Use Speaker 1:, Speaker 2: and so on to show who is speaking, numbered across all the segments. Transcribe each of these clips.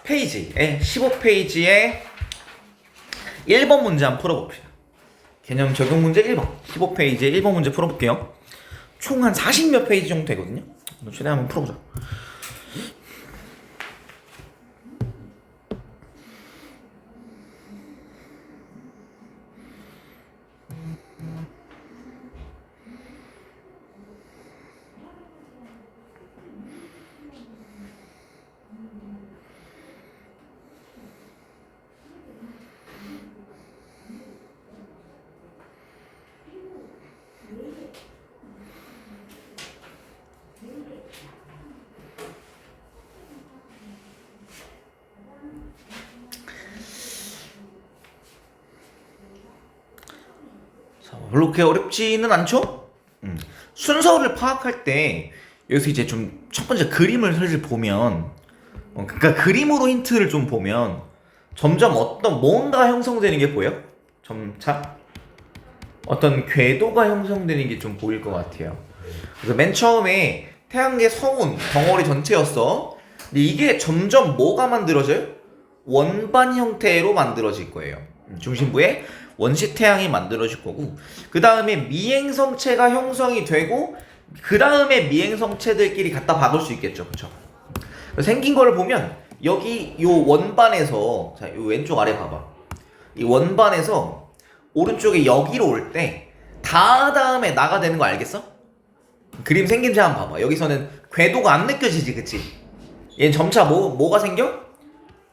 Speaker 1: 15페이지에 15페이지에 1번 문제 한번 풀어봅시다. 개념 적용 문제 1번 15페이지에 1번 문제 풀어볼게요. 총 한 40몇 페이지 정도 되거든요. 최대한 한번 풀어보자. 별로 그렇게 어렵지는 않죠? 순서를 파악할 때 여기서 이제 좀 첫 번째 그림을 슬슬 보면 그러니까 그림으로 힌트를 좀 보면 점점 어떤 뭔가 형성되는 게 보여? 점차 어떤 궤도가 형성되는 게 좀 보일 것 같아요. 그래서 맨 처음에 태양계 성운 덩어리 전체였어. 근데 이게 점점 뭐가 만들어져요? 원반 형태로 만들어질 거예요. 중심부에 원시 태양이 만들어질 거고, 그 다음에 미행성체가 형성이 되고, 그 다음에 미행성체들끼리 갖다 박을 수 있겠죠, 그쵸? 생긴 거를 보면 여기 요 원반에서, 자, 요 왼쪽 아래 봐봐. 이 원반에서 오른쪽에 여기로 올 때 다 다음에 나가 되는 거 알겠어? 그림 생김새 한번 봐봐. 여기서는 궤도가 안 느껴지지, 그치? 얘는 점차 뭐가 생겨?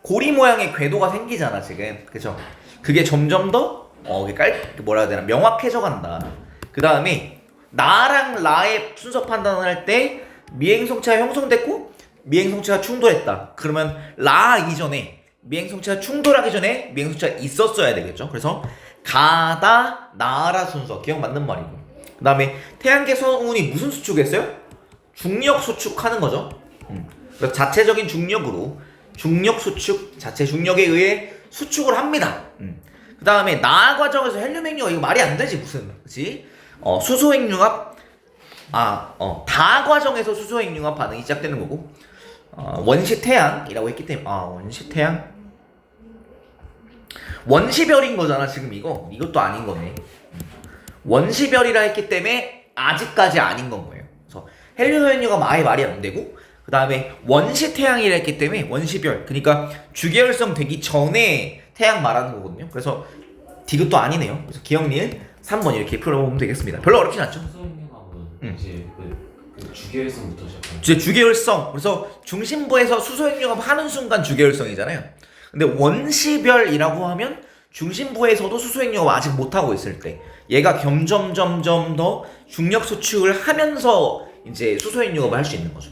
Speaker 1: 고리 모양의 궤도가 생기잖아, 지금, 그쵸? 그게 점점 더 뭐라 해야 되나, 명확해져 간다. 그 다음에 나랑 라의 순서 판단을 할 때 미행성체가 형성됐고 미행성체가 충돌했다. 그러면 라 이전에 미행성체가 충돌하기 전에 미행성체가 있었어야 되겠죠. 그래서 가다 나라 순서 기억 맞는 말이고, 그 다음에 태양계 성운이 무슨 수축했어요? 중력 수축하는 거죠. 그래서 자체적인 중력으로 중력 수축, 자체 중력에 의해 수축을 합니다. 그 다음에 나 과정에서 헬륨 핵융합, 이거 말이 안 되지 무슨, 그치? 수소 핵융합, 다 과정에서 수소 핵융합 반응이 시작되는 거고, 원시 태양이라고 했기 때문에, 원시 태양, 원시별인 거잖아 지금. 이것도 아닌 거네. 원시별이라 했기 때문에 아직까지 아닌 건 거예요. 그래서 헬륨 핵융합 아예 말이 안 되고, 그 다음에 원시 태양이라 했기 때문에 원시별, 그러니까 주계열성 되기 전에 태양 말하는 거거든요. 그래서 디귿도 아니네요. 그래서 기억니은 3번 이렇게 풀어보면 되겠습니다. 별로 어렵진 않죠.
Speaker 2: 수소핵융합은 이제 그 주계열성부터 시작하는.
Speaker 1: 이제 주계열성. 그래서 중심부에서 수소핵융합 하는 순간 주계열성이잖아요. 근데 원시별이라고 하면 중심부에서도 수소핵융합 아직 못 하고 있을 때, 얘가 점점 더 중력 수축을 하면서 이제 수소핵융합을 할 수 있는 거죠.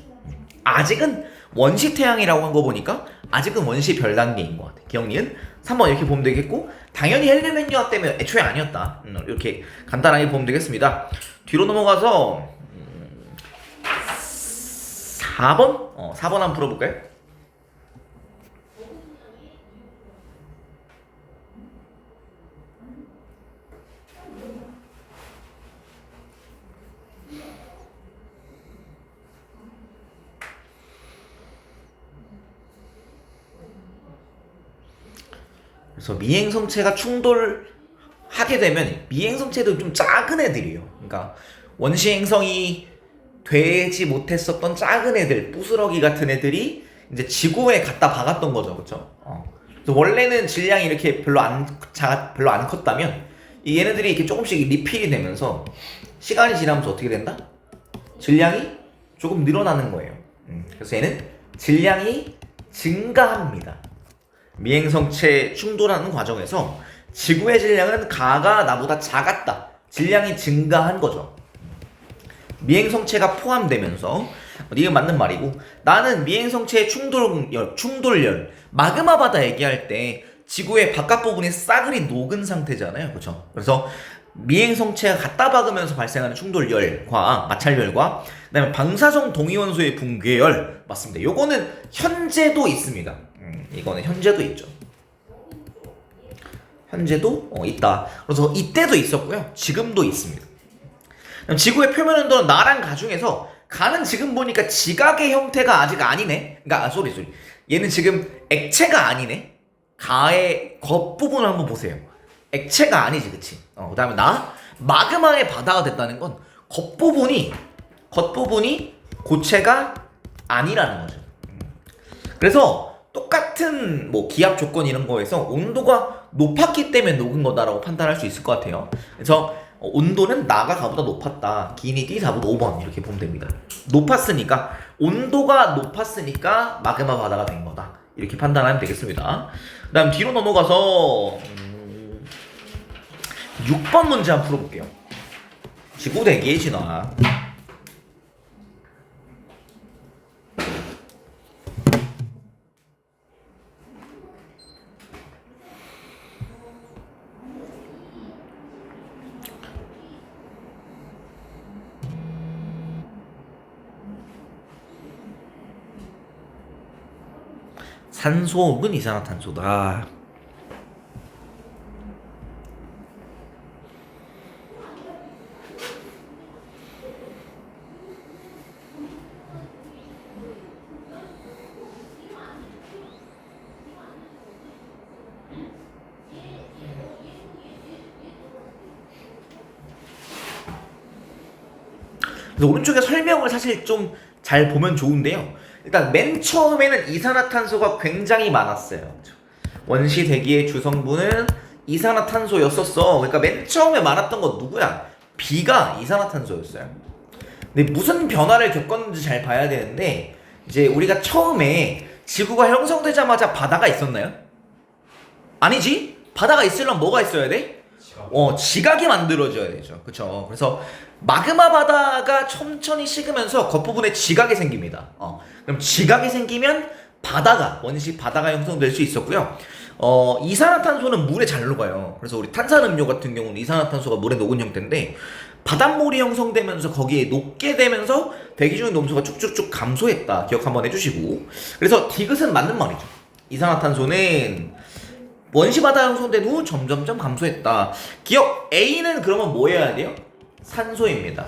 Speaker 1: 아직은 원시 태양이라고 한 거 보니까 아직은 원시 별 단계인 것 같아. 기억니은 3번 이렇게 보면 되겠고, 당연히 헬륨 핵융합 때문에 애초에 아니었다. 이렇게 간단하게 보면 되겠습니다. 뒤로 넘어가서 4번? 4번 한번 풀어볼까요? 그래서 미행성체가 충돌하게 되면 미행성체도 좀 작은 애들이에요. 그러니까 원시 행성이 되지 못했었던 작은 애들, 부스러기 같은 애들이 이제 지구에 갖다 박았던 거죠, 그렇죠? 그래서 원래는 질량이 이렇게 별로 안 컸다면 이 얘네들이 이렇게 조금씩 리필이 되면서 시간이 지나면서 어떻게 된다? 질량이 조금 늘어나는 거예요. 그래서 얘는 질량이 증가합니다. 미행성체 충돌하는 과정에서 지구의 질량은 가가 나보다 작았다. 질량이 증가한 거죠. 미행성체가 포함되면서, 이게 맞는 말이고, 나는 미행성체의 충돌열, 마그마 바다 얘기할 때 지구의 바깥 부분이 싸그리 녹은 상태잖아요, 그렇죠? 그래서 미행성체가 갖다 박으면서 발생하는 충돌열과 마찰열과, 그다음에 방사성 동위원소의 붕괴열, 맞습니다. 요거는 현재도 있습니다. 이거는 현재도 있죠. 현재도 있다. 그래서 이때도 있었고요. 지금도 있습니다. 그럼 지구의 표면 온도는 나랑 가 중에서 가는 지금 보니까 지각의 형태가 아직 아니네. 그러니까 소리. 얘는 지금 액체가 아니네. 가의 겉부분을 한번 보세요. 액체가 아니지, 그치? 그 다음에 마그마의 바다가 됐다는 건 겉부분이 고체가 아니라는 거죠. 그래서 똑같은 뭐 기압 조건 이런 거에서 온도가 높았기 때문에 녹은 거다라고 판단할 수 있을 것 같아요. 그래서 온도는 나가 가보다 높았다. 기니 D 4보다 5번 이렇게 보면 됩니다. 온도가 높았으니까 마그마 바다가 된 거다. 이렇게 판단하면 되겠습니다. 그 다음 뒤로 넘어가서 6번 문제 한번 풀어볼게요. 지구 대기의 진화. 산소 혹은 이산화탄소다. 그래서 오른쪽에 설명을 사실 좀 잘 보면 좋은데요. 일단 맨 처음에는 이산화탄소가 굉장히 많았어요. 원시 대기의 주성분은 이산화탄소였었어. 그러니까 맨 처음에 많았던 건 누구야? 비가 이산화탄소였어요. 근데 무슨 변화를 겪었는지 잘 봐야 되는데, 이제 우리가 처음에 지구가 형성되자마자 바다가 있었나요? 아니지? 바다가 있으려면 뭐가 있어야 돼? 지각이 만들어져야 되죠. 그쵸? 그래서 마그마 바다가 천천히 식으면서 겉부분에 지각이 생깁니다. 그럼 지각이 생기면 원시 바다가 형성될 수 있었고요. 이산화탄소는 물에 잘 녹아요. 그래서 우리 탄산음료 같은 경우는 이산화탄소가 물에 녹은 형태인데, 바닷물이 형성되면서 거기에 녹게 되면서 대기 중의 농도가 쭉쭉쭉 감소했다. 기억 한번 해주시고. 그래서 디귿은 맞는 말이죠. 이산화탄소는 원시 바다 형성된 후 점점점 감소했다. 기억 A는 그러면 뭐 해야 돼요? 산소입니다.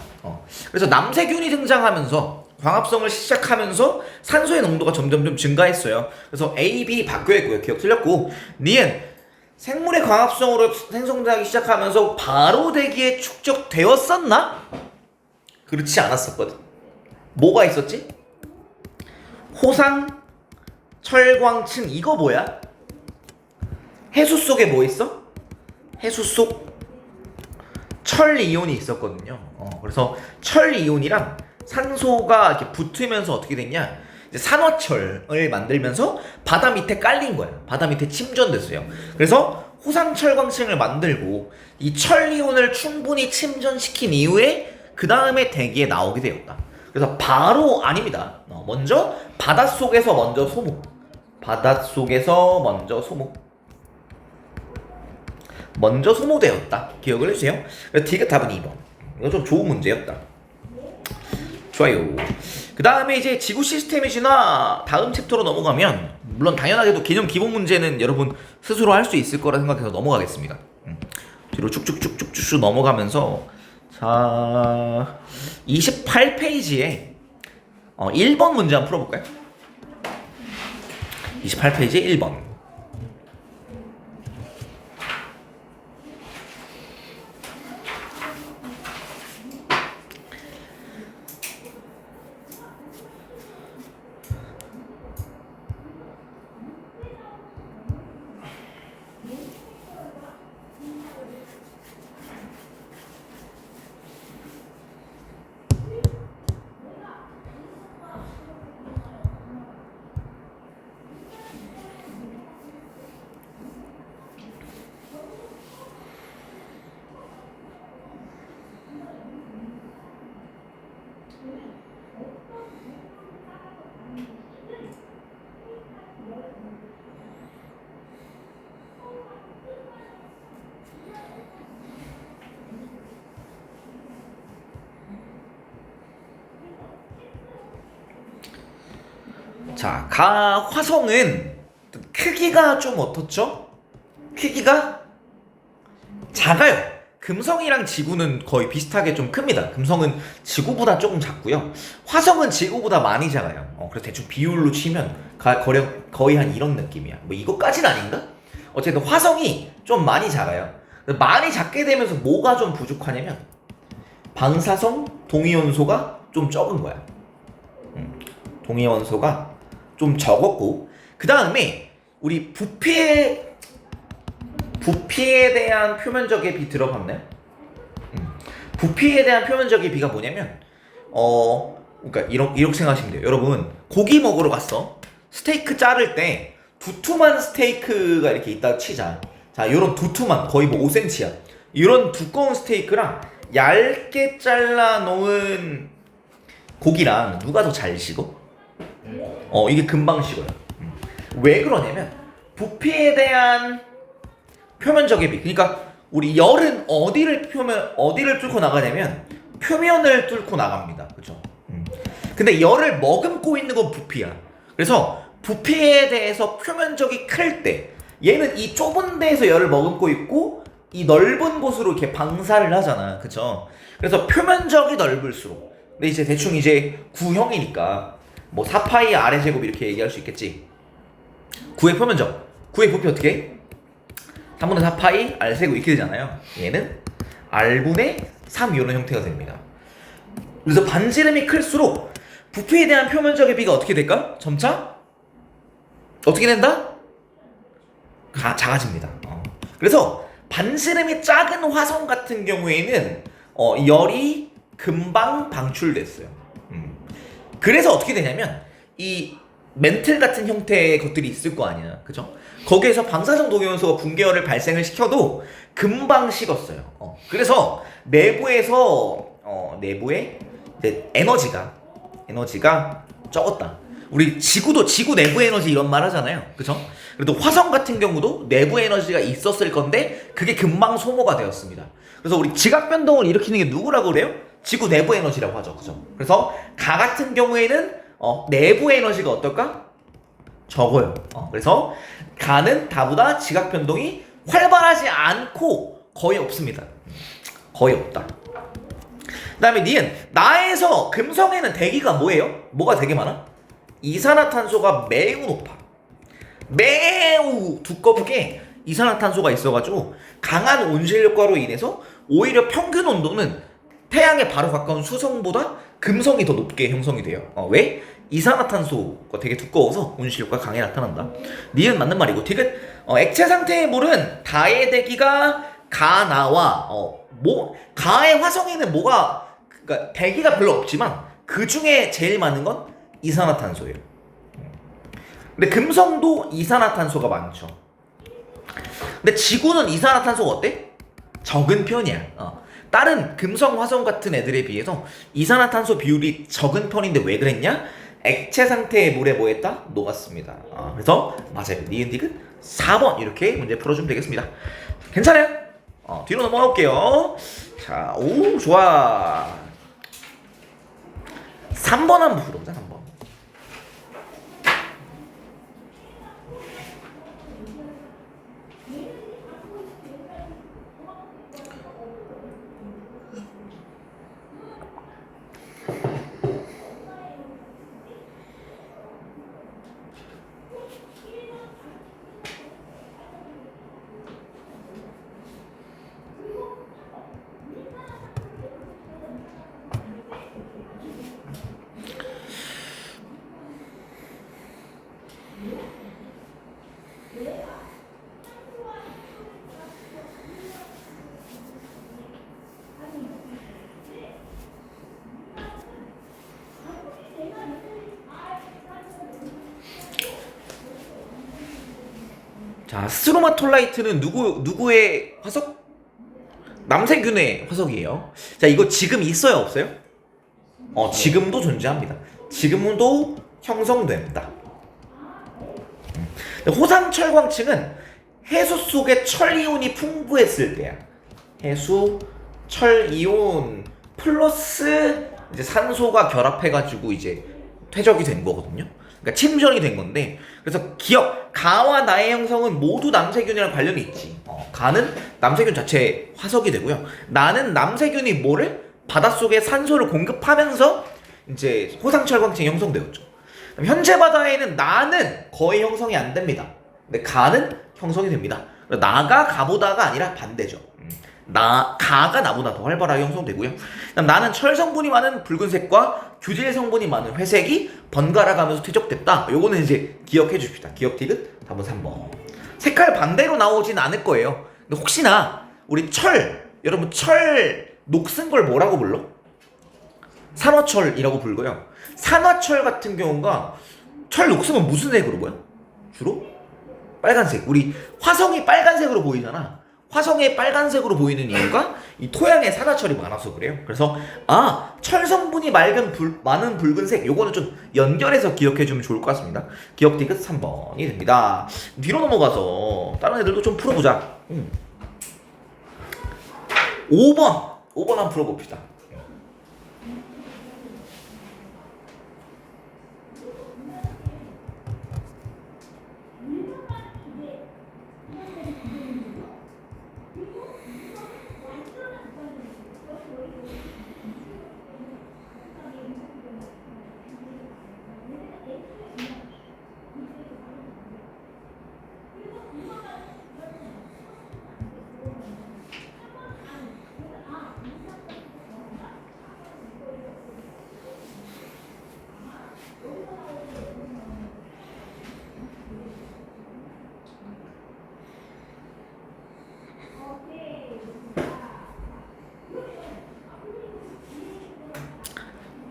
Speaker 1: 그래서 남세균이 등장하면서 광합성을 시작하면서 산소의 농도가 점점점 증가했어요. 그래서 A, B 바뀌어야 했고요. 기억 틀렸고. 니은 생물의 광합성으로 생성되기 시작하면서 바로 대기에 축적되었었나? 그렇지 않았었거든. 뭐가 있었지? 호상, 철광층. 이거 뭐야? 해수 속에 뭐 있어? 해수 속 철 이온이 있었거든요. 그래서 철 이온이랑 산소가 이렇게 붙으면서 어떻게 됐냐? 이제 산화철을 만들면서 바다 밑에 깔린 거야. 바다 밑에 침전됐어요. 그래서 호상철광층을 만들고 이 철 이온을 충분히 침전시킨 이후에 그 다음에 대기에 나오게 되었다. 그래서 바로 아닙니다. 먼저 바닷속에서 먼저 소모. 먼저 소모되었다. 기억을 해주세요. D가 답은 2번. 이거 좀 좋은 문제였다. 좋아요. 그 다음에 이제 지구 시스템의 진화 다음 챕터로 넘어가면, 물론 당연하게도 개념 기본 문제는 여러분 스스로 할 수 있을 거라 생각해서 넘어가겠습니다. 뒤로 쭉쭉쭉쭉쭉 넘어가면서, 자 28페이지에 1번 문제 한번 풀어볼까요? 28페이지에 1번. 자, 화성은 크기가 좀 어떻죠? 크기가 작아요. 금성이랑 지구는 거의 비슷하게 좀 큽니다. 금성은 지구보다 조금 작고요. 화성은 지구보다 많이 작아요. 그래서 대충 비율로 치면 거의 한 이런 느낌이야. 뭐 이거까지는 아닌가? 어쨌든 화성이 좀 많이 작아요. 많이 작게 되면서 뭐가 좀 부족하냐면 방사성 동위원소가 좀 적은 거야. 동위원소가 좀 적었고, 그 다음에 우리 부피에 대한 표면적의 비 들어봤나요? 부피에 대한 표면적의 비가 뭐냐면 그러니까 이렇게 생각하시면 돼요. 여러분, 고기 먹으러 갔어. 스테이크 자를 때 두툼한 스테이크가 이렇게 있다 치자. 자, 요런 두툼한 거의 뭐 5cm야. 이런 두꺼운 스테이크랑 얇게 잘라 놓은 고기랑 누가 더 잘 식어? 이게 금방 식어요. 왜 그러냐면 부피에 대한 표면적의 비. 그러니까 우리 열은 어디를 뚫고 나가냐면 표면을 뚫고 나갑니다. 그렇죠? 근데 열을 머금고 있는 건 부피야. 그래서 부피에 대해서 표면적이 클 때 얘는 이 좁은 데에서 열을 머금고 있고 이 넓은 곳으로 이렇게 방사를 하잖아. 그쵸? 그래서 표면적이 넓을수록, 근데 이제 대충 이제 구형이니까 뭐 4파이 아래 제곱 이렇게 얘기할 수 있겠지. 9의 표면적, 9의 부피 어떻게 해? 3분의 4파이 r 세곱 이렇게 되잖아요. 얘는 r분의 3 이런 형태가 됩니다. 그래서 반지름이 클수록 부피에 대한 표면적의 비가 어떻게 될까? 점차 어떻게 된다? 작아집니다. 그래서 반지름이 작은 화성 같은 경우에는 열이 금방 방출됐어요. 그래서 어떻게 되냐면 이 멘틀 같은 형태의 것들이 있을 거 아니야, 그죠? 거기에서 방사성 동위원소가 붕괴열을 발생을 시켜도 금방 식었어요. 그래서 내부에 이제 에너지가 적었다. 우리 지구도 지구 내부 에너지 이런 말 하잖아요, 그죠? 그래도 화성 같은 경우도 내부 에너지가 있었을 건데 그게 금방 소모가 되었습니다. 그래서 우리 지각 변동을 일으키는 게 누구라고 그래요? 지구 내부 에너지라고 하죠, 그죠? 그래서 가 같은 경우에는 내부 에너지가 어떨까? 적어요. 그래서 가는 다보다 지각 변동이 활발하지 않고 거의 없습니다. 거의 없다. 그 다음에 니은, 나에서 금성에는 대기가 뭐예요? 뭐가 되게 많아? 이산화탄소가 매우 높아. 매우 두껍게 이산화탄소가 있어가지고 강한 온실 효과로 인해서 오히려 평균 온도는 태양에 바로 가까운 수성보다 금성이 더 높게 형성이 돼요. 왜? 이산화탄소가 되게 두꺼워서 온실 효과가 강하게 나타난다. 니은 맞는 말이고, 디귿, 액체 상태의 물은 가의 대기가 가나와 가의 화성에는 그러니까 대기가 별로 없지만 그 중에 제일 많은 건 이산화탄소예요. 근데 금성도 이산화탄소가 많죠. 근데 지구는 이산화탄소가 어때? 적은 편이야. 다른 금성, 화성 같은 애들에 비해서 이산화탄소 비율이 적은 편인데 왜 그랬냐? 액체 상태의 물에 뭐 했다? 녹았습니다. 그래서 맞아요. 니은 디귿 4번 이렇게 문제 풀어주면 되겠습니다. 괜찮아요? 뒤로 넘어가 볼게요. 자, 오, 좋아. 3번 한번 풀어보자, 3번. 자, 스트로마톨라이트는 누구의 화석? 남세균의 화석이에요. 자, 이거 지금 있어요, 없어요? 지금도 존재합니다. 지금도 형성된다. 호산철광층은 해수 속에 철이온이 풍부했을 때야. 해수 철이온 플러스 이제 산소가 결합해가지고 이제 퇴적이 된 거거든요. 그러니까 침전이 된 건데, 그래서 가와 나의 형성은 모두 남세균이랑 관련이 있지. 가는 남세균 자체 화석이 되고요. 나는 남세균이 바닷속에 산소를 공급하면서 이제 호상철광층이 형성되었죠. 현재 바다에는 나는 거의 형성이 안 됩니다. 근데 가는 형성이 됩니다. 나가 가보다가 아니라 반대죠. 가가 나보다 더 활발하게 형성되고요. 그다음 나는 철 성분이 많은 붉은색과 규질 성분이 많은 회색이 번갈아 가면서 퇴적됐다. 요거는 이제 기억해 주십시다. 기억 티귿 답은 3번. 색깔 반대로 나오진 않을 거예요. 근데 혹시나 우리 여러분 철 녹슨 걸 뭐라고 불러? 산화철이라고 불고요. 산화철 같은 경우가 철 녹으면 무슨 색으로 보여? 주로? 빨간색. 우리 화성이 빨간색으로 보이잖아. 화성이 빨간색으로 보이는 이유가 이 토양에 산화철이 많아서 그래요. 그래서 철 성분이 많은 붉은색 요거는 좀 연결해서 기억해주면 좋을 것 같습니다. 기억 티귿 3번이 됩니다. 뒤로 넘어가서 다른 애들도 좀 풀어보자. 5번 한번 풀어봅시다.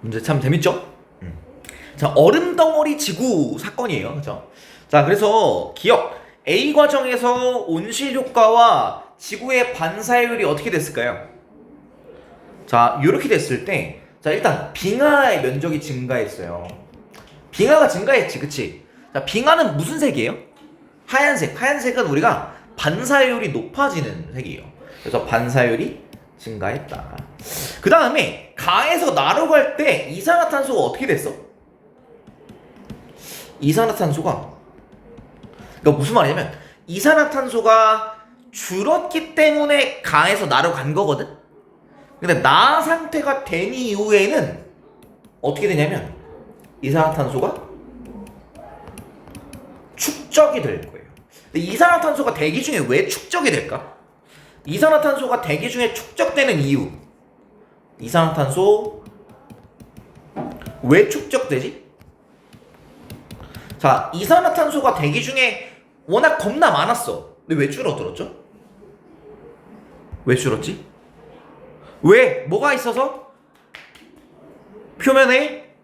Speaker 1: 문제 참 재밌죠? 자, 얼음 덩어리 지구 사건이에요. 그죠? 자, 그래서 기억. A 과정에서 온실 효과와 지구의 반사율이 어떻게 됐을까요? 자, 이렇게 됐을 때, 자, 일단 빙하의 면적이 증가했어요. 빙하가 증가했지, 그치? 자, 빙하는 무슨 색이에요? 하얀색. 하얀색은 우리가 반사율이 높아지는 색이에요. 그래서 반사율이 증가했다. 그 다음에 가에서 나로 갈 때 이산화탄소가 어떻게 됐어? 이산화탄소가 그러니까 무슨 말이냐면 이산화탄소가 줄었기 때문에 가에서 나로 간 거거든. 근데 나 상태가 된 이후에는 어떻게 되냐면 이산화탄소가 축적이 될 거예요. 근데 이산화탄소가 대기 중에 왜 축적이 될까? 이산화탄소가 대기 중에 축적되는 이유. 이산화탄소 왜 축적되지? 자, 이산화탄소가 대기 중에 워낙 겁나 많았어. 근데 왜 줄어들었죠? 왜 줄었지? 왜? 뭐가 있어서? 표면에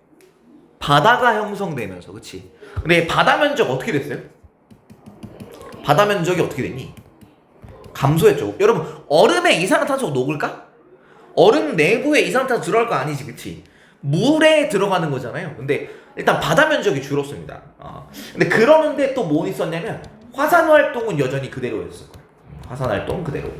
Speaker 1: 바다가 형성되면서, 그치? 근데 바다 면적 어떻게 됐어요? 바다 면적이 어떻게 됐니? 감소했죠. 여러분, 얼음에 이산화탄소가 녹을까? 얼음 내부에 이산화탄소 들어갈 거 아니지, 그치? 물에 들어가는 거잖아요. 근데 일단 바다 면적이 줄었습니다. 근데 그러는데 또 뭐 있었냐면 화산 활동은 여전히 그대로였을 거예요. 화산 활동 그대로.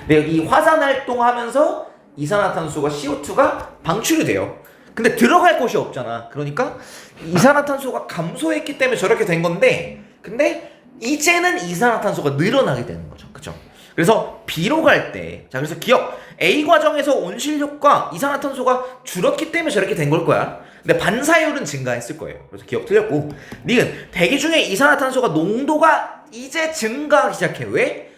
Speaker 1: 근데 이 화산 활동하면서 이산화탄소가 CO2가 방출이 돼요. 근데 들어갈 곳이 없잖아. 그러니까 이산화탄소가 감소했기 때문에 저렇게 된 건데, 근데 이제는 이산화탄소가 늘어나게 되는 거죠. 그쵸? 그래서 B로 갈 때, 자, 그래서 기억. A 과정에서 온실효과 이산화탄소가 줄었기 때문에 저렇게 된 걸 거야. 근데 반사율은 증가했을 거예요. 그래서 기억 틀렸고. 니은 대기 중에 이산화탄소가 농도가 이제 증가하기 시작해. 왜?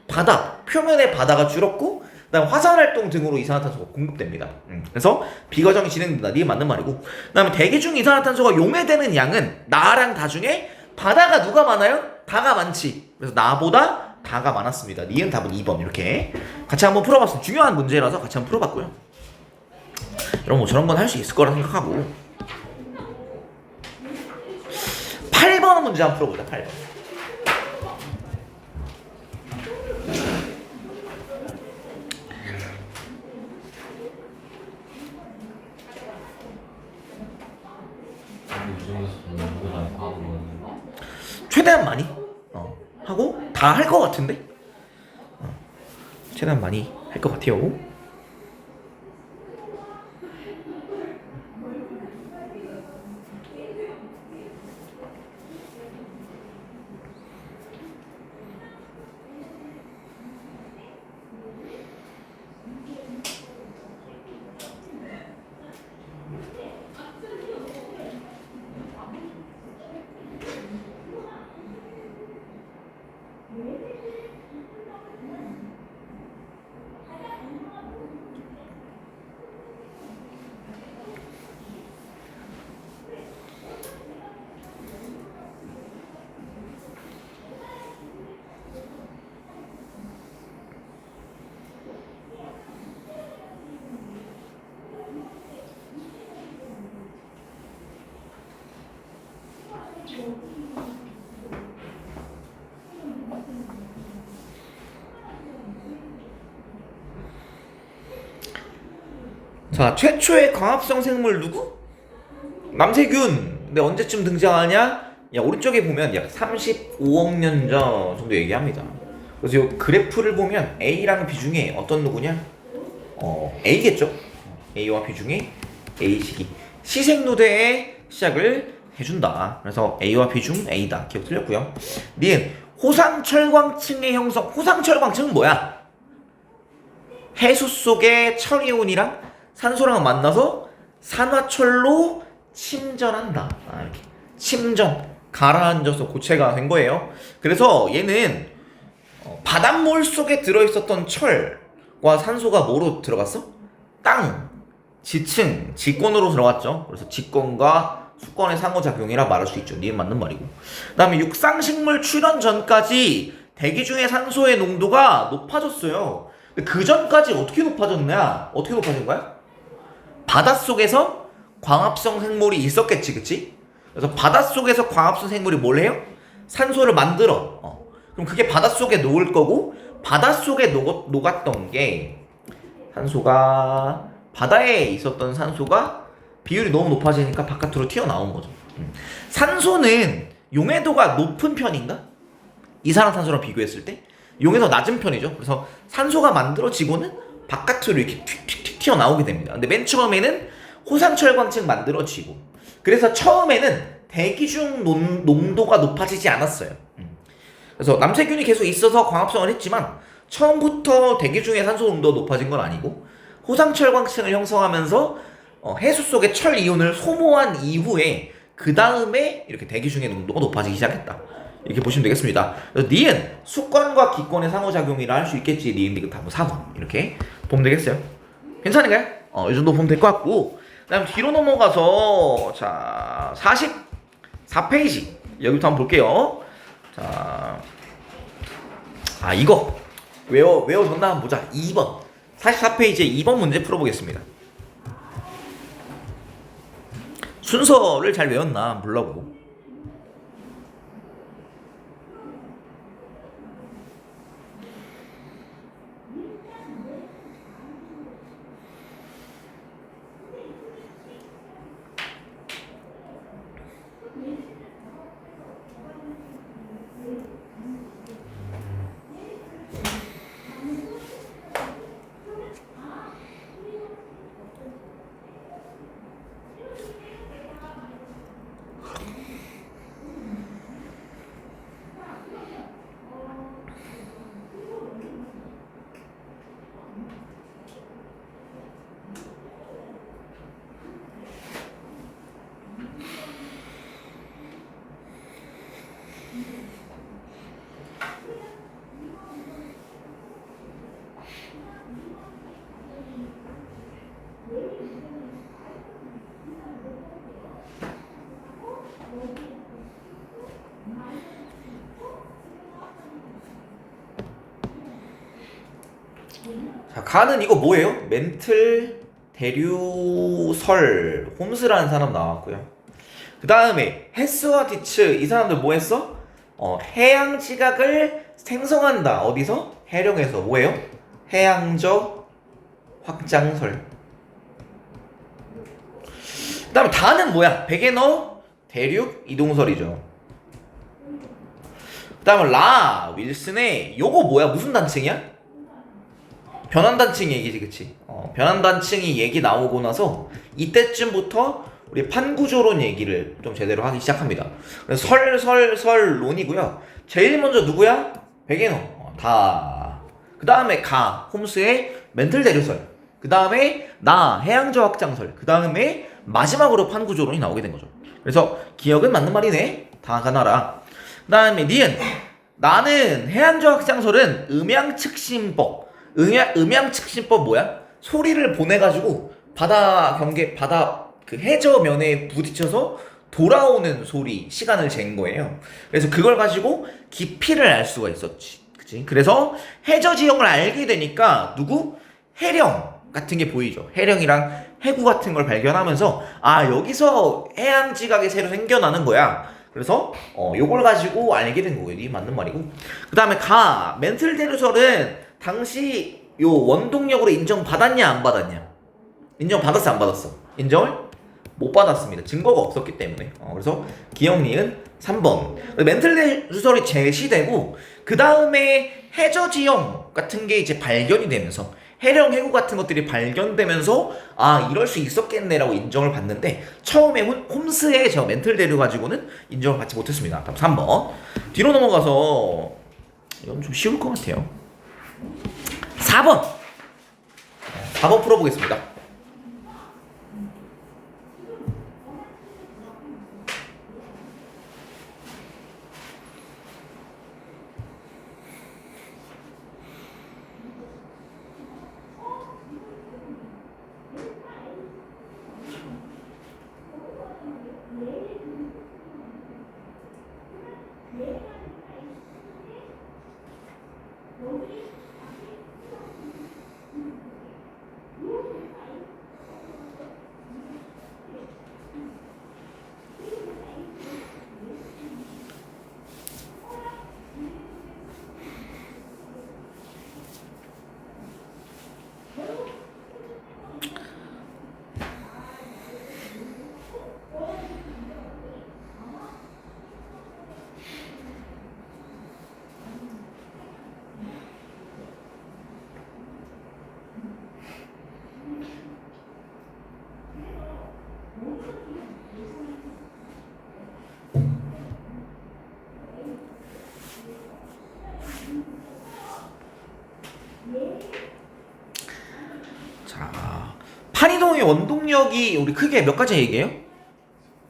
Speaker 1: 바다, 표면의 바다가 줄었고, 그다음 화산활동 등으로 이산화탄소가 공급됩니다. 그래서 B 과정이 진행된다. 니은 맞는 말이고. 그다음에 대기 중 이산화탄소가 용해되는 양은 나랑 다 중에 바다가 누가 많아요? 다가 많지. 그래서 나보다 다가 많았습니다. 니은 답은 2번. 이렇게 같이 한번 풀어봤습니다. 중요한 문제라서 같이 한번 풀어봤고요. 여러분 뭐 저런 건 할 수 있을 거라 생각하고 8번 문제 한번 풀어보자. 8번. 최대한 많이 하고 다 할 것 같은데 최대한 많이 할 것 같아요. 자, 최초의 광합성 생물 누구? 남세균. 근데 언제쯤 등장하냐? 야, 오른쪽에 보면 약 35억 년 전 정도 얘기합니다. 그래서 이 그래프를 보면 A랑 B 중에 어떤 누구냐? A겠죠? A와 B 중에 A 시기. 시생누대의 시작을 해준다. 그래서 A와 B 중 A다. 기억 틀렸고요. 니은 호상철광층의 형성. 호상철광층은 뭐야? 해수 속의 철이온이랑 산소랑 만나서 산화철로 침전한다. 이렇게 침전, 가라앉아서 고체가 된 거예요. 그래서 얘는 바닷물 속에 들어있었던 철과 산소가 뭐로 들어갔어? 땅, 지층, 직권으로 들어갔죠. 그래서 직권과 수권의 상호작용이라 말할 수 있죠. 니은 맞는 말이고. 그 다음에 육상식물 출현 전까지 대기 중의 산소의 농도가 높아졌어요. 그 전까지 어떻게 높아졌냐? 어떻게 높아진 거야? 바닷속에서 광합성 생물이 있었겠지, 그치? 그래서 바닷속에서 광합성 생물이 뭘 해요? 산소를 만들어. 그럼 그게 바닷속에 녹을 거고, 바닷속에 녹았던 게 산소가 바다에 있었던 산소가 비율이 너무 높아지니까 바깥으로 튀어나온 거죠. 산소는 용해도가 높은 편인가? 이산화탄소랑 비교했을 때 용해도 낮은 편이죠. 그래서 산소가 만들어지고는 바깥으로 이렇게 튀 튀어나오게 됩니다. 근데 맨 처음에는 호상철광층 만들어지고, 그래서 처음에는 대기 중 농도가 높아지지 않았어요. 그래서 남세균이 계속 있어서 광합성을 했지만 처음부터 대기 중의 산소 농도가 높아진 건 아니고, 호상철광층을 형성하면서 해수 속의 철 이온을 소모한 이후에 그 다음에 이렇게 대기 중의 농도가 높아지기 시작했다. 이렇게 보시면 되겠습니다. 그래서 니은 수권과 기권의 상호작용이라 할 수 있겠지. 니은 디귿 답은 4번 이렇게 보면 되겠어요. 괜찮은가요? 이 정도 보면 될 것 같고, 그 다음 뒤로 넘어가서 자 44페이지 여기부터 한번 볼게요. 자, 이거 외워졌나 한번 보자. 2번 44페이지에 2번 문제 풀어보겠습니다. 순서를 잘 외웠나 한번 보려고. 자, 가는 이거 뭐예요? 멘틀 대류설 홈스라는 사람 나왔고요. 그 다음에 헤스와 디츠 이 사람들 뭐 했어? 해양 지각을 생성한다. 어디서? 해령에서. 뭐예요? 해양적 확장설. 그 다음에 다는 뭐야? 베게너 대륙 이동설이죠. 그 다음에 라 윌슨의 요거 뭐야? 무슨 단층이야? 변환단층 얘기지, 그치? 변환단층이 얘기 나오고 나서 이때쯤부터 우리 판구조론 얘기를 좀 제대로 하기 시작합니다. 그래서 설론이고요. 제일 먼저 누구야? 베게너. 다. 그 다음에 가 홈스의 멘틀 대류설. 그 다음에 나 해양적 확장설. 그 다음에 마지막으로 판구조론이 나오게 된 거죠. 그래서 기억은 맞는 말이네. 다 가나라. 그 다음에 니은 나는 해양적 확장설은 음양측신법. 음양측신법 뭐야? 소리를 보내가지고 바다 그 해저면에 부딪혀서 돌아오는 소리 시간을 잰 거예요. 그래서 그걸 가지고 깊이를 알 수가 있었지, 그치? 그래서 해저 지형을 알게 되니까 누구? 해령 같은 게 보이죠. 해령이랑 해구 같은 걸 발견하면서 여기서 해양 지각이 새로 생겨나는 거야. 그래서 요걸 가지고 알게 된 거예요. 이 맞는 말이고. 그 다음에 멘틀 대류설은 당시 요 원동력으로 인정받았냐 안 받았냐? 인정받았어 안 받았어? 인정을 못 받았습니다. 증거가 없었기 때문에. 그래서 기억 니은 3번. 멘틀 대류설이 제시되고 그 다음에 해저 지형 같은 게 이제 발견이 되면서 해령 해구 같은 것들이 발견되면서 이럴 수 있었겠네라고 인정을 받는데 처음에 홈스의 저 멘틀 대류 가지고는 인정을 받지 못했습니다. 다음 3번. 뒤로 넘어가서 이건 좀 쉬울 것 같아요. 4번. 4번 풀어보겠습니다. 자, 판이동의 원동력이 우리 크게 몇 가지 얘기해요?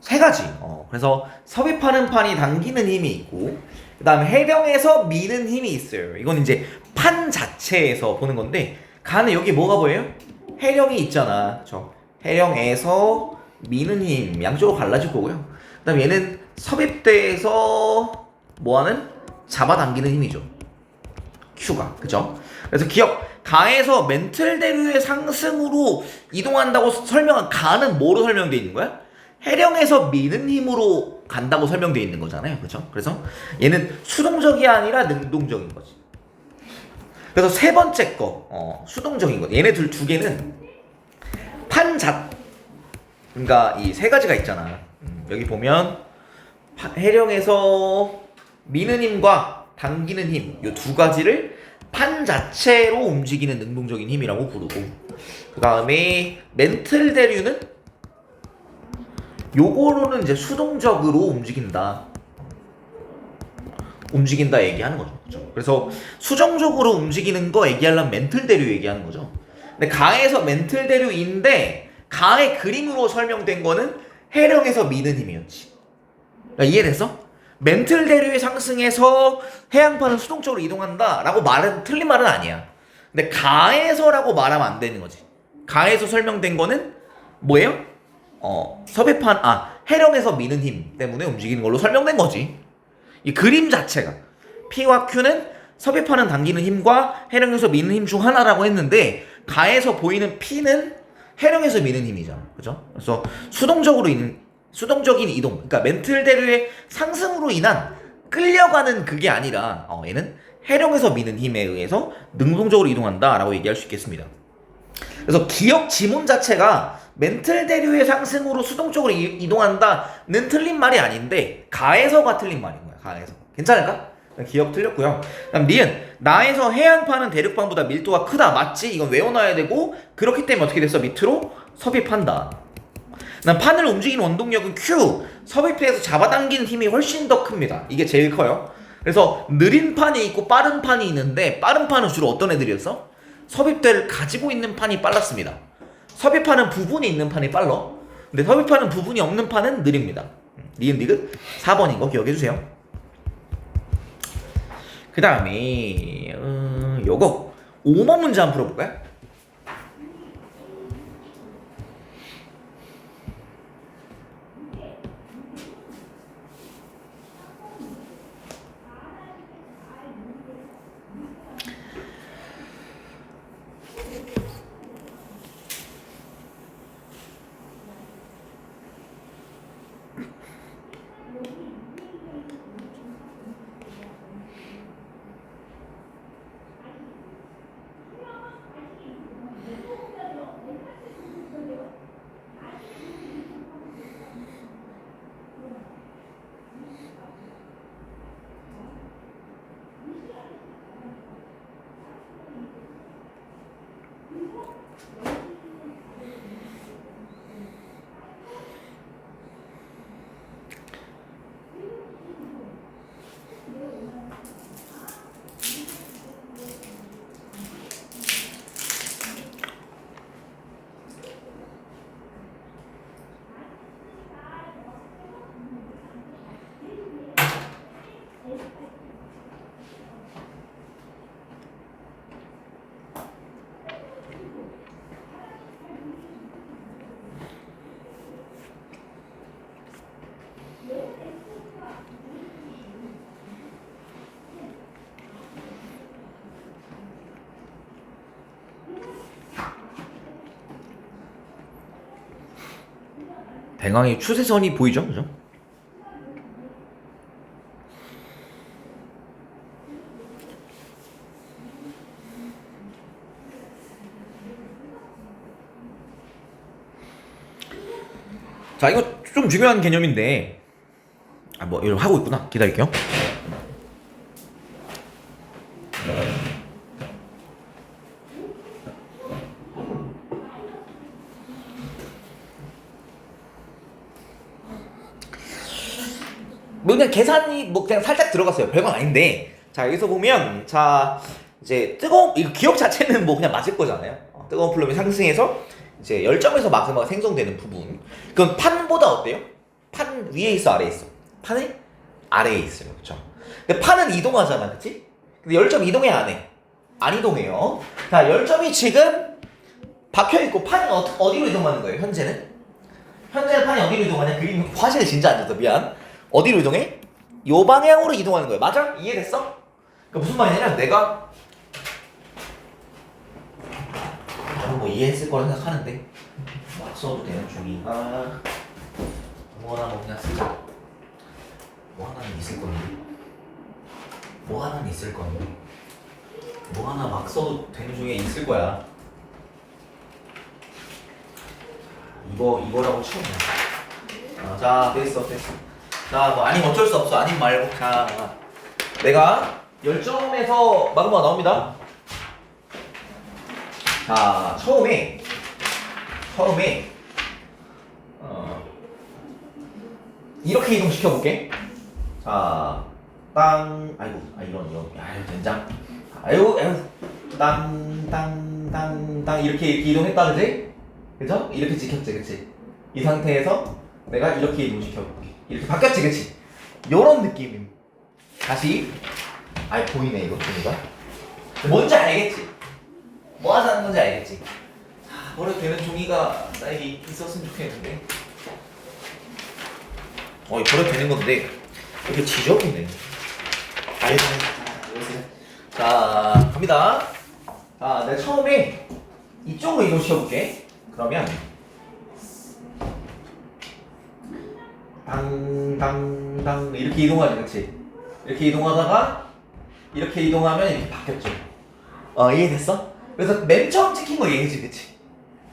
Speaker 1: 세 가지. 그래서 섭입하는 판이 당기는 힘이 있고, 그 다음에 해령에서 미는 힘이 있어요. 이건 이제 판 자체에서 보는 건데, 간에 여기 뭐가 보여요? 해령이 있잖아. 그쵸? 해령에서 미는 힘, 양쪽으로 갈라질 거고요. 그 다음에 얘는 섭입대에서 뭐하는? 잡아당기는 힘이죠. Q가. 그죠? 그래서 기억, 가에서 멘틀 대류의 상승으로 이동한다고 설명한 가는 뭐로 설명되어 있는 거야? 해령에서 미는 힘으로 간다고 설명되어 있는 거잖아요. 그죠? 그래서 얘는 수동적이 아니라 능동적인 거지. 그래서 세 번째 거, 수동적인 거. 얘네 두 개는 그러니까 이 세 가지가 있잖아. 여기 보면 해령에서 미는 힘과 당기는 힘, 이 두 가지를 판 자체로 움직이는 능동적인 힘이라고 부르고, 그 다음에 멘틀 대류는 요거로는 이제 수동적으로 움직인다 얘기하는 거죠. 그렇죠? 그래서 수정적으로 움직이는 거 얘기하려면 멘틀 대류 얘기하는 거죠. 근데 가에서 멘틀 대류인데 가의 그림으로 설명된 거는 해령에서 미는 힘이었지. 그러니까 이해됐어? 멘틀 대류의 상승에서 해양판은 수동적으로 이동한다 라고 말은 틀린 말은 아니야. 근데 가에서라고 말하면 안 되는 거지. 가에서 설명된 거는 뭐예요? 섭외판 해령에서 미는 힘 때문에 움직이는 걸로 설명된 거지. 이 그림 자체가 P와 Q는 섭외판은 당기는 힘과 해령에서 미는 힘 중 하나라고 했는데 가에서 보이는 P는 해령에서 미는 힘이잖아. 그죠? 그래서 수동적인 이동, 그러니까 멘틀 대류의 상승으로 인한 끌려가는 그게 아니라 얘는 해령에서 미는 힘에 의해서 능동적으로 이동한다라고 얘기할 수 있겠습니다. 그래서 기억 지문 자체가 멘틀 대류의 상승으로 수동적으로 이동한다는 틀린 말이 아닌데 가에서가 틀린 말인 거야. 가에서. 괜찮을까? 기억 틀렸고요. 그다음 니은 나에서 해양판은 대륙판보다 밀도가 크다. 맞지? 이건 외워놔야 되고 그렇기 때문에 어떻게 됐어? 밑으로 섭입한다. 그다음 판을 움직이는 원동력은 Q. 섭입해서 잡아당기는 힘이 훨씬 더 큽니다. 이게 제일 커요. 그래서 느린 판이 있고 빠른 판이 있는데 빠른 판은 주로 어떤 애들이었어? 섭입대를 가지고 있는 판이 빨랐습니다. 섭입하는 부분이 있는 판이 빨라. 근데 섭입하는 부분이 없는 판은 느립니다. 니은 디귿 4번인 거 기억해주세요. 그 다음에 요거 5번 문제 한번 풀어볼까요? 배경의 추세선이 보이죠, 그죠? 자, 이거 좀 중요한 개념인데, 뭐 이걸 하고 있구나. 기다릴게요. 뭐 그냥 계산이 뭐 그냥 살짝 들어갔어요. 별건 아닌데, 자 여기서 보면 자 이제 뜨거운 이 기억 자체는 뭐 그냥 맞을 거잖아요. 뜨거운 플룸이 상승해서 이제 열점에서 마그마가 생성되는 부분. 그건 판보다 어때요? 판 위에 있어, 아래에 있어? 판은 아래에 있어요, 그렇죠? 근데 판은 이동하잖아, 그렇지? 근데 열점 이동해 안 해? 안 이동해요. 자, 열점이 지금 박혀 있고 판은 어디로 이동하는 거예요? 현재는? 현재는 판이 어디로 이동하냐? 그림 화질이 진짜 안 좋다, 미안. 어디로 이동해? 요 방향으로 이동하는 거예요. 맞아? 이해됐어? 그러니까 무슨 말이냐면 내가 뭐 이해했을 거라 생각하는데 막 써도 되는 중이가 뭐 하나 뭐 그냥 쓰자. 뭐 하나는 있을 건데 뭐 하나는 있을 건데 뭐 하나 막 써도 되는 중에 있을 거야. 이거라고 처음이야. 자, 됐어. 자, 뭐 아니면 어쩔 수 없어. 아님 말고. 자, 내가 열점에서 마그마가 나옵니다. 자, 처음에 이렇게 이동시켜 볼게. 자, 이런 된장. 땅 이렇게 이동했다, 그지? 그죠? 이렇게 찍혔지, 그치? 이 상태에서 내가 이렇게 이동시켜 볼게. 이렇게 바뀌었지, 그치? 요런 느낌임. 다시 보이네, 이거 종이가. 뭔지 알겠지? 뭐 하자는 건지 알겠지? 자, 버려도 되는 종이가 나에게 있었으면 좋겠는데. 이거 버려도 되는 건데 이렇게 지저분해. 자, 갑니다. 자, 내가 처음에 이쪽으로 이동시켜볼게. 그러면 당당 이렇게 이동하지, 그치? 이렇게 이동하다가 이렇게 이동하면 이렇게 바뀌었죠. 이해됐어? 그래서 맨 처음 찍힌 거 얘기지, 그치?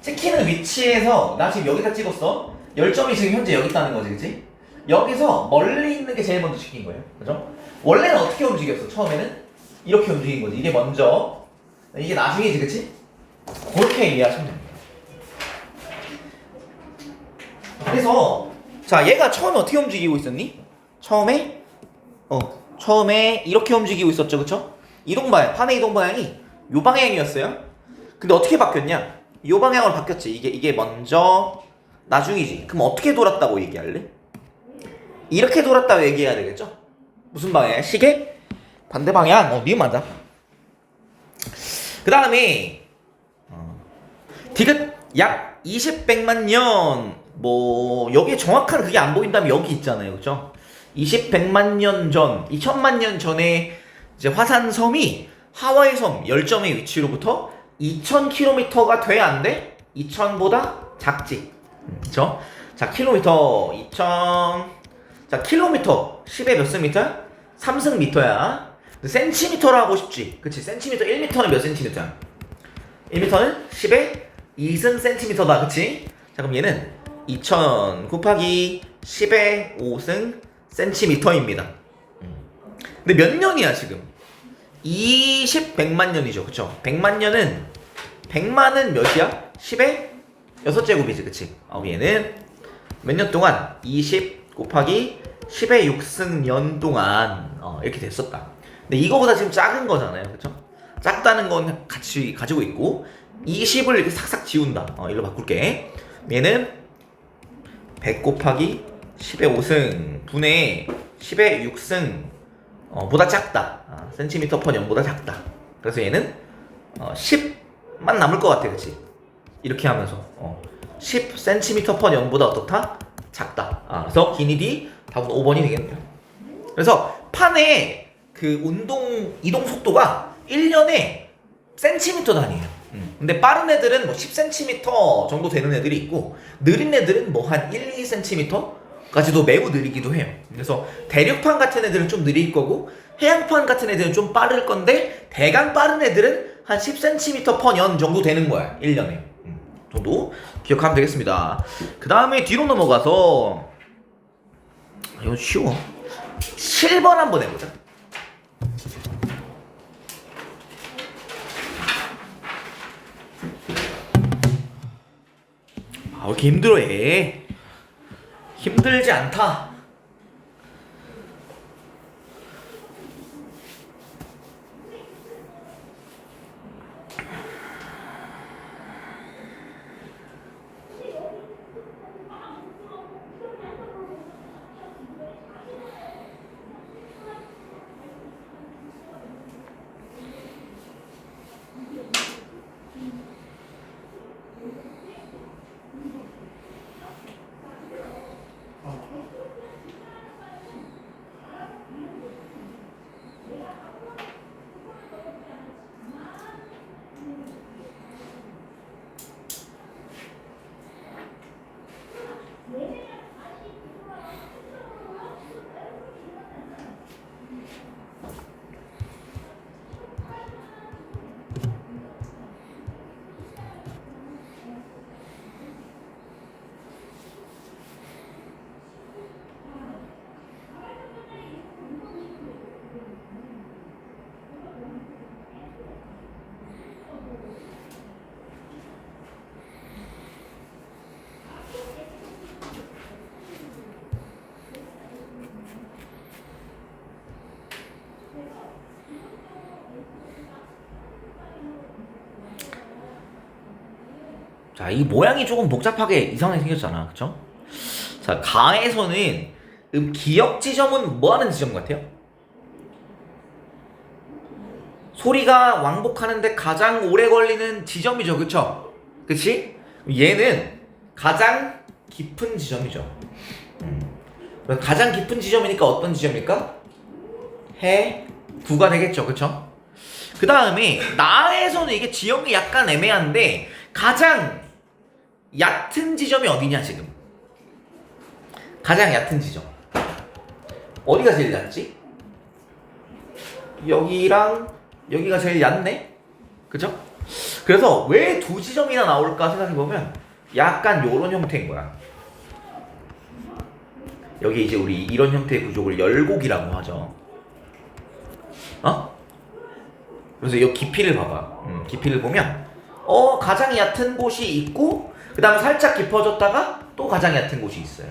Speaker 1: 찍히는 위치에서 나 지금 여기다 찍었어. 열점이 지금 현재 여기 있다는 거지, 그치? 여기서 멀리 있는 게 제일 먼저 찍힌 거예요, 그죠? 원래는 어떻게 움직였어? 처음에는 이렇게 움직인 거지. 이게 먼저, 이게 나중이지, 그치? 그렇게 이해하시면 됩니다. 그래서 자, 얘가 처음에 어떻게 움직이고 있었니? 처음에 이렇게 움직이고 있었죠, 그쵸? 이동 방향, 판의 이동 방향이 요 방향이었어요. 근데 어떻게 바뀌었냐? 요 방향으로 바뀌었지. 이게 먼저 나중이지. 그럼 어떻게 돌았다고 얘기할래? 이렇게 돌았다고 얘기해야 되겠죠? 무슨 방향? 시계? 반대 방향. 니은 맞아. 그 다음에 디귿 약 20백만 년. 뭐 여기에 정확한 그게 안 보인다면 여기 있잖아요, 그렇죠? 20백만 년 전, 2000만 년 전에 이제 화산섬이 하와이 섬 열점의 위치로부터 2000km가 돼, 안 돼? 2000보다 작지, 그렇죠? 자, 킬로미터 2000, 자, 킬로미터 10에 몇 센미터야? 3승 미터야. 센티미터로 하고 싶지, 그치? 센티미터 1미터는 몇 센티미터야? 1미터는 10에 2승 센티미터다, 그치? 자, 그럼 얘는 2000 곱하기 10의 5승 센티미터입니다. 근데 몇 년이야 지금? 100만 년이죠, 그쵸? 100만 년은 100만은 몇이야? 10의 6제곱이지, 그치? 얘는 몇 년 동안? 20 곱하기 10의 6승 년 동안 이렇게 됐었다. 근데 이거보다 지금 작은 거잖아요, 그쵸? 작다는 건 같이 가지고 있고 20을 이렇게 싹싹 지운다. 이걸로 바꿀게. 얘는 100 곱하기 10의 5승 분의 10의 6승 보다 작다. 센티미터 퍼 년보다 작다. 그래서 얘는 10만 남을 것 같아, 그치? 이렇게 하면서 10 센티미터 퍼 년보다 어떻다? 작다. 그래서 기니디 답은 5번이 되겠네요. 그래서 판의 그 이동 속도가 1년에 센티미터 단위예요. 근데 빠른 애들은 뭐 10cm 정도 되는 애들이 있고 느린 애들은 뭐 한 1, 2cm까지도 매우 느리기도 해요. 그래서 대륙판 같은 애들은 좀 느릴 거고 해양판 같은 애들은 좀 빠를 건데 대강 빠른 애들은 한 10cm 퍼 년 정도 되는 거야. 1년에. 정도 기억하면 되겠습니다. 그 다음에 뒤로 넘어가서 이건 쉬워. 7번 한번 해보자. 왜 이렇게 힘들어해? 힘들지 않다. 자, 이 모양이 조금 복잡하게 이상하게 생겼잖아. 그쵸? 자, 가에서는 기역 지점은 뭐 하는 지점 같아요? 소리가 왕복하는데 가장 오래 걸리는 지점이죠. 그쵸? 그치? 얘는 가장 깊은 지점이죠. 그럼 가장 깊은 지점이니까 어떤 지점일까? 해구가 되겠죠. 그쵸? 그 다음에 나에서는 이게 지형이 약간 애매한데 가장 얕은 지점이 어디냐 지금? 가장 얕은 지점 어디가 제일 얕지? 여기랑 여기가 제일 얕네? 그쵸? 그래서 왜 두 지점이나 나올까 생각해보면 약간 요런 형태인 거야. 여기 이제 우리 이런 형태의 구조를 열곡이라고 하죠. 그래서 이 깊이를 봐봐. 깊이를 보면 가장 얕은 곳이 있고 그 다음에 살짝 깊어졌다가 또 가장 얕은 곳이 있어요.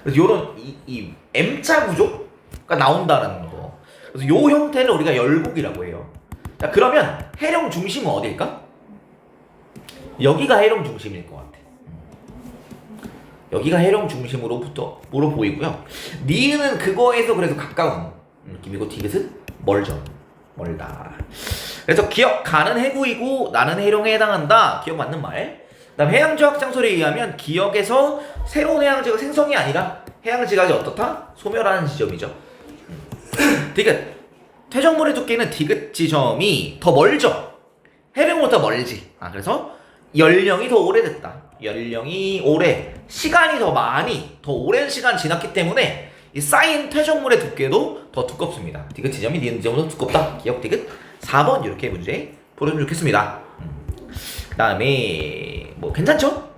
Speaker 1: 그래서 요런 이 M자 구조가 나온다는 거. 그래서 요 형태를 우리가 열곡이라고 해요. 자, 그러면 해령 중심은 어딜까? 여기가 해령 중심일 것 같아. 여기가 해령 중심으로부터 보이고요. 니은은 그거에서 그래서 가까운 느낌이고 디귿은 멀죠. 멀다. 그래서 기억 가는 해구이고 나는 해령에 해당한다. 기억 맞는 말. 그다음 해양지학 장설에 의하면 기역에서 새로운 해양지가 생성이 아니라 해양지각이 어떻다? 소멸하는 지점이죠. 디귿. 퇴적물의 두께는 디귿 지점이 더 멀죠. 해령보다 멀지. 그래서 연령이 더 오래됐다. 연령이 오래, 시간이 더 많이, 더 오랜 시간 지났기 때문에 이 쌓인 퇴적물의 두께도 더 두껍습니다. 디귿 지점이 니은 지점보다 두껍다. 기억 디귿 4번 이렇게 문제 풀어주면 좋겠습니다. 그 다음에 뭐 괜찮죠?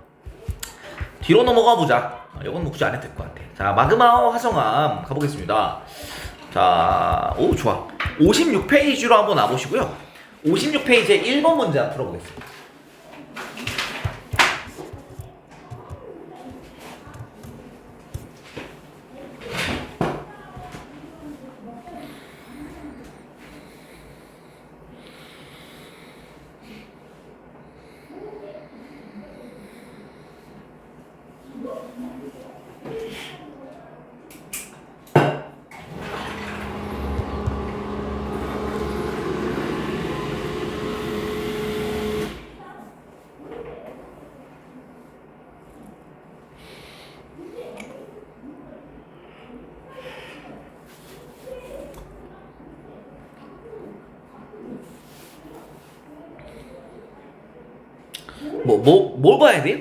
Speaker 1: 뒤로 넘어가 보자. 이건 뭐 굳이 안 해도 될 것 같아. 자, 마그마 화성암 가보겠습니다. 자, 오 좋아. 56페이지로 한번 와보시고요. 56페이지에 1번 문제 한번 풀어보겠습니다. 뭘 봐야 돼요?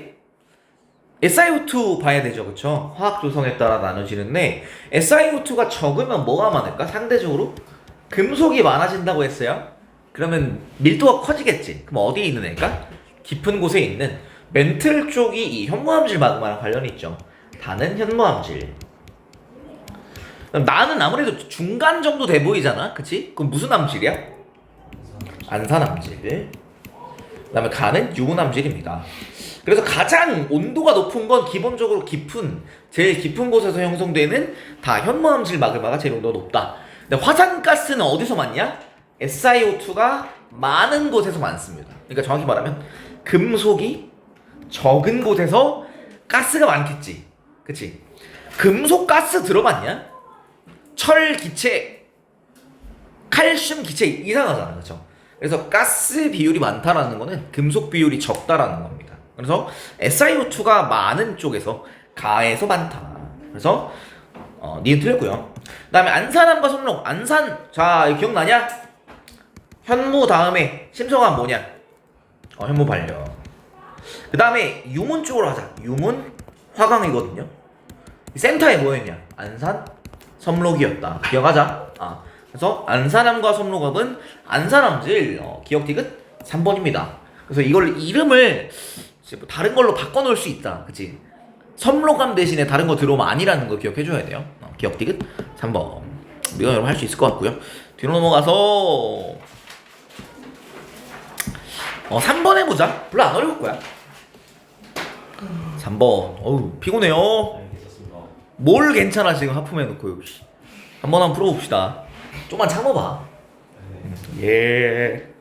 Speaker 1: SiO2 봐야 되죠, 그쵸? 화학 조성에 따라 나눠지는데 SiO2가 적으면 뭐가 많을까? 상대적으로 금속이 많아진다고 했어요. 그러면 밀도가 커지겠지. 그럼 어디에 있는 애가? 깊은 곳에 있는 멘틀 쪽이 이 현무암질 마그마랑 관련이 있죠. 다는 현무암질. 그럼 나는 아무래도 중간 정도 돼 보이잖아, 그치? 그럼 무슨 암질이야? 안산암질. 그다음에 가는 유문암질입니다. 그래서 가장 온도가 높은 건 기본적으로 제일 깊은 곳에서 형성되는 다 현무암질 마그마가 제일 온도가 높다. 근데 화산가스는 어디서 많냐? SiO2가 많은 곳에서 많습니다. 그러니까 정확히 말하면 금속이 적은 곳에서 가스가 많겠지. 그치? 금속 가스 들어봤냐? 철 기체, 칼슘 기체 이상하잖아, 그렇죠? 그래서 가스 비율이 많다라는 거는 금속 비율이 적다라는 겁니다. 그래서 SiO2가 많은 쪽에서 가에서 많다. 그래서 니은 틀렸고요. 그다음에 안산암과 성록. 안산, 자 기억나냐? 현무 다음에 심성암 뭐냐? 현무 반려. 그다음에 유문 쪽으로 하자. 유문 화강이거든요. 센터에 뭐였냐? 안산 섬록이었다. 기억하자. 그래서 안산암과 섬록암은 안산암질 기억 디귿 3번입니다. 그래서 이걸 이름을 뭐 다른 걸로 바꿔놓을 수 있다. 그치? 섬록암 대신에 다른 거 들어오면 아니라는 거 기억해줘야 돼요. 기억 디귿 3번. 우리가 여러분 할 수 있을 것 같고요. 뒤로 넘어가서 3번 해보자. 별로 안 어려울 거야. 3번. 어우 피곤해요.
Speaker 2: 네, 괜찮습니다.
Speaker 1: 뭘 괜찮아 지금 하품해놓고 역시. 한번 한번 풀어봅시다. 좀만 참아봐.
Speaker 2: 네.
Speaker 1: 예.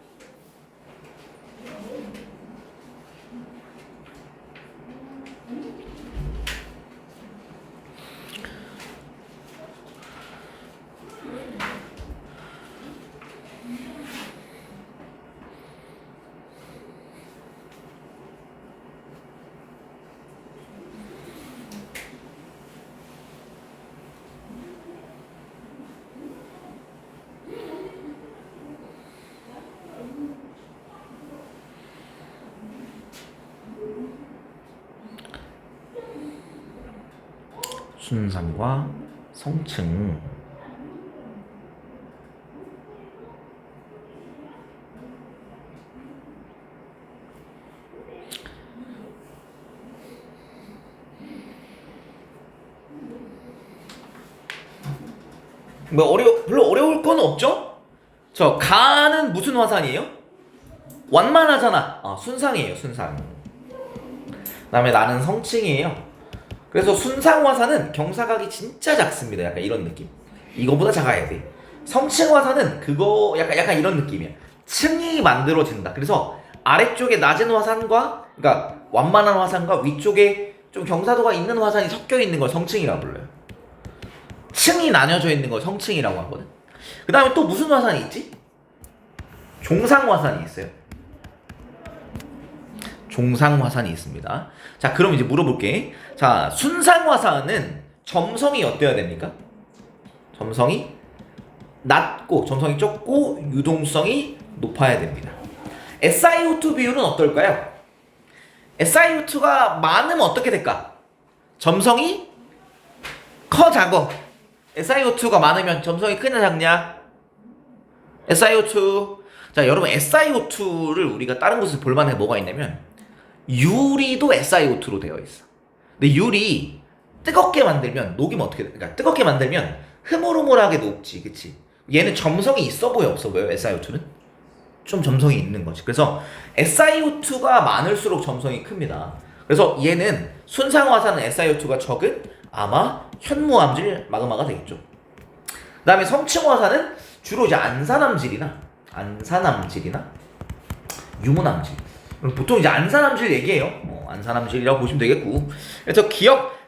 Speaker 1: 순상과 성층. 별로 어려울 건 없죠? 가는 무슨 화산이에요? 완만하잖아. 순상이에요, 순상. 그다음에 나는 성층이에요. 그래서 순상 화산은 경사각이 진짜 작습니다. 약간 이런 느낌. 이거보다 작아야 돼. 성층 화산은 그거 약간 이런 느낌이야. 층이 만들어진다. 그래서 아래쪽에 낮은 화산과, 그러니까 완만한 화산과 위쪽에 좀 경사도가 있는 화산이 섞여 있는 걸 성층이라고 불러요. 층이 나뉘어져 있는 걸 성층이라고 하거든. 그 다음에 또 무슨 화산이 있지? 종상 화산이 있어요. 종상 화산이 있습니다. 자, 그럼 이제 물어볼게. 자, 순상 화산은 점성이 어때야 됩니까? 점성이 낮고, 점성이 좁고, 유동성이 높아야 됩니다. SiO2 비율은 어떨까요? SiO2가 많으면 어떻게 될까? 점성이 커, 작어? SiO2가 많으면 점성이 크냐, 작냐? SiO2. 자, 여러분, SiO2를 우리가 다른 곳에서 볼만한 게 뭐가 있냐면, 유리도 SiO2로 되어 있어. 근데 유리 뜨겁게 만들면 녹이면 어떻게 돼? 그러니까 뜨겁게 만들면 흐물흐물하게 녹지, 그치? 얘는 점성이 있어 보여, 없어 보여? SiO2는 좀 점성이 있는 거지. 그래서 SiO2가 많을수록 점성이 큽니다. 그래서 얘는 순상화산은 SiO2가 적은 아마 현무암질 마그마가 되겠죠. 그 다음에 성층화산은 주로 이제 안산암질이나 유문암질. 보통 이제 안산암질 얘기해요. 안산암질이라고 보시면 되겠고. 그래서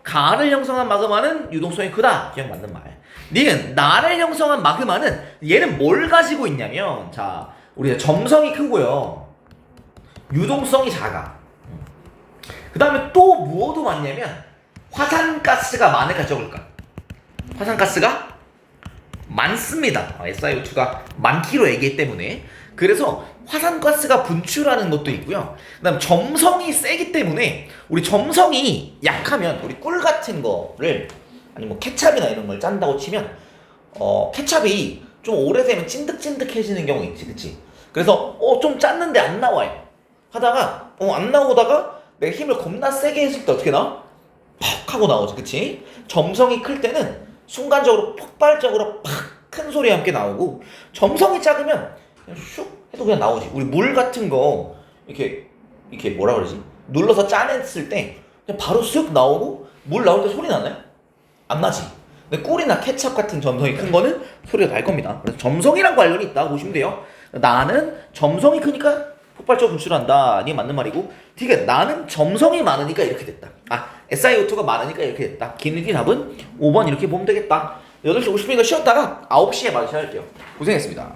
Speaker 1: 가를 형성한 마그마는 유동성이 크다. 기억 맞는 말. 니은 나를 형성한 마그마는 얘는 뭘 가지고 있냐면, 자, 우리 점성이 크고요. 유동성이 작아. 그 다음에 또 무엇도 많냐면 화산가스가 많을까 적을까? 화산가스가 많습니다. SiO2가 많기로 얘기했기 때문에. 그래서 화산가스가 분출하는 것도 있고요. 그다음 점성이 세기 때문에 우리 점성이 약하면 우리 꿀 같은 거를 아니 뭐 케찹이나 이런 걸 짠다고 치면 케찹이 좀 오래되면 찐득찐득해지는 경우 있지, 그치? 그래서 좀 짰는데 안 나와요. 하다가 안 나오다가 내가 힘을 겁나 세게 했을 때 어떻게 나와? 팍 하고 나오지, 그치? 점성이 클 때는 순간적으로 폭발적으로 팍 큰 소리와 함께 나오고, 점성이 작으면 그냥 슉 해도 그냥 나오지. 우리 물 같은 거 이렇게 뭐라 그러지? 눌러서 짜냈을 때 그냥 바로 쓱 나오고, 물 나올 때 소리 나나요? 안 나지. 근데 꿀이나 케찹 같은 점성이 큰 거는 소리가 날 겁니다. 그래서 점성이랑 관련이 있다고 보시면 돼요. 나는 점성이 크니까 폭발적으로 분출한다. 이게 맞는 말이고, 되게 나는 점성이 많으니까 이렇게 됐다. SiO2가 많으니까 이렇게 됐다. 기니디 답은 5번 이렇게 보면 되겠다. 8시 50분이니까 쉬었다가 9시에 마저 시작할게요. 고생했습니다.